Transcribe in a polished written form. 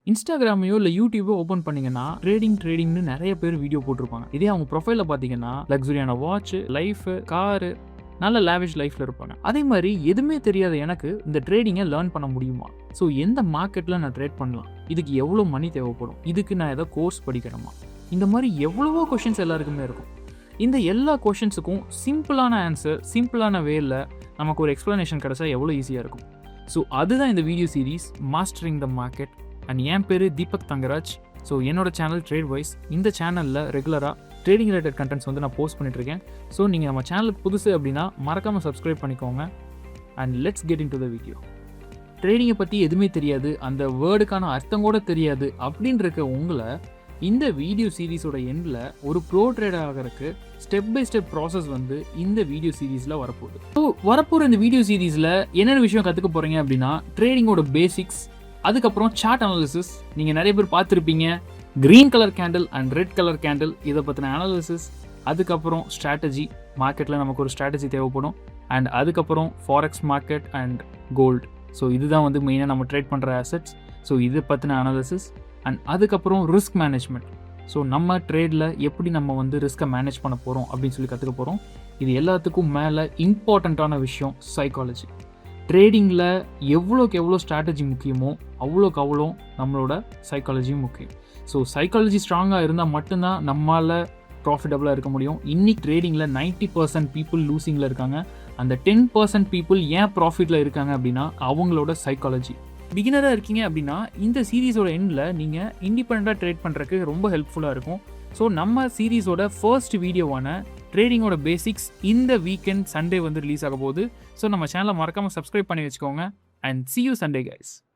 இன்ஸ்டாகிராமையோ இல்லை யூடியூபோ ஓப்பன் பண்ணிங்கன்னா ட்ரேடிங்னு நிறைய பேர் வீடியோ போட்டிருப்பாங்க. இதே அவங்க ப்ரொஃபைலில் பார்த்தீங்கன்னா லக்ஸுரியான வாட்ச், லைஃபு, காரு, நல்ல லேவிஷ் லைஃப்பில் இருப்பாங்க. அதே மாதிரி எதுவுமே தெரியாத எனக்கு இந்த ட்ரேடிங்கை லேர்ன் பண்ண முடியுமா? ஸோ எந்த மார்க்கெட்டில் நான் ட்ரேட் பண்ணலாம்? இதுக்கு எவ்வளோ மணி தேவைப்படும்? இதுக்கு நான் ஏதோ கோர்ஸ் படிக்கணுமா? இந்த மாதிரி எவ்வளவோ கொஷின்ஸ் எல்லாருக்குமே இருக்கும். இந்த எல்லா கொஷின்ஸுக்கும் சிம்பிளான ஆன்சர், சிம்பிளான வேல நமக்கு ஒரு எக்ஸ்ப்ளனேஷன் கிடைச்சா எவ்வளோ ஈஸியாக இருக்கும். ஸோ அதுதான் இந்த video series mastering the market. And என் பேர் தீபக் தங்கராஜ். ஸோ என்னோட சேனல் TradeWise. இந்த சேனலில் ரெகுலராக ட்ரேடிங் ரிலேட்டட் கண்டென்ட்ஸ் வந்து நான் போஸ்ட் பண்ணிட்டுருக்கேன். ஸோ நீங்கள் நம்ம சேனலுக்கு புதுசு அப்படின்னா மறக்காமல் சப்ஸ்கிரைப் பண்ணிக்கோங்க. And let's get into the video. ட்ரேடிங்கை பற்றி எதுவுமே தெரியாது, அந்த வேர்டுக்கான அர்த்தம் கூட தெரியாது அப்படின்ற உங்களை இந்த வீடியோ சீரீஸோட எண்டில் ஒரு ப்ரோ ட்ரேடர் ஆகிறதுக்கு ஸ்டெப் பை ஸ்டெப் ப்ராசஸ் வந்து இந்த வீடியோ சீரீஸில் வரப்போகுது. ஸோ வரப்போகிற இந்த வீடியோ சீரீஸில் என்னென்ன விஷயம் கற்றுக்க போகிறீங்க அப்படின்னா ட்ரேடிங்கோட பேசிக்ஸ், அதுக்கப்புறம் சார்ட் அனாலிசிஸ். நீங்கள் நிறைய பேர் பார்த்துருப்பீங்க, green colour candle and red colour candle, இதை பற்றின அனாலிசிஸ். அதுக்கப்புறம் ஸ்ட்ராட்டஜி, மார்க்கெட்டில் நமக்கு ஒரு ஸ்ட்ராட்டஜி தேவைப்படும். அண்ட் அதுக்கப்புறம் forex market and gold. So இதுதான் வந்து மெயினாக நம்ம ட்ரேட் பண்ணுற அசெட்ஸ். ஸோ இதை பற்றின அனாலிசிஸ். அண்ட் அதுக்கப்புறம் ரிஸ்க் மேனேஜ்மெண்ட். ஸோ நம்ம ட்ரேடில் எப்படி நம்ம வந்து ரிஸ்க்கை மேனேஜ் பண்ண போகிறோம் அப்படின்னு சொல்லி கற்றுக்க போகிறோம். இது எல்லாத்துக்கும் மேலே இம்பார்ட்டண்ட்டான விஷயம் சைக்காலஜி. ட்ரேடிங்கில் எவ்வளோக்கு எவ்வளோ ஸ்ட்ராட்டஜி முக்கியமோ அவ்வளோக்கு அவ்வளோ நம்மளோட சைக்காலஜியும் முக்கியம். ஸோ சைக்காலஜி ஸ்ட்ராங்காக இருந்தால் மட்டும்தான் நம்மளால் ப்ராஃபிட்டபுளாக இருக்க முடியும். இன்னைக்கு ட்ரேடிங்கில் 90% பீப்புள் லூசிங்கில் இருக்காங்க. அந்த 10% பீப்புள் ஏன் ப்ராஃபிட்டில் இருக்காங்க அப்படின்னா அவங்களோட சைக்காலஜி. பிகினராக இருக்கீங்க அப்படின்னா இந்த சீரீஸோட எண்டில் நீங்கள் இண்டிபெண்ட்டாக ட்ரேட் பண்ணுறதுக்கு ரொம்ப ஹெல்ப்ஃபுல்லாக இருக்கும். ஸோ நம்ம சீரீஸோட ஃபர்ஸ்ட் வீடியோவான ட்ரேடிங்கோட பேசிக்ஸ் இந்த வீக்கெண்ட் சண்டே வந்து ரிலீஸ் ஆக போகுது. ஸோ நம்ம சேனலை மறக்காமல் சப்ஸ்கிரைப் பண்ணி வச்சுக்கோங்க. And see you Sunday guys.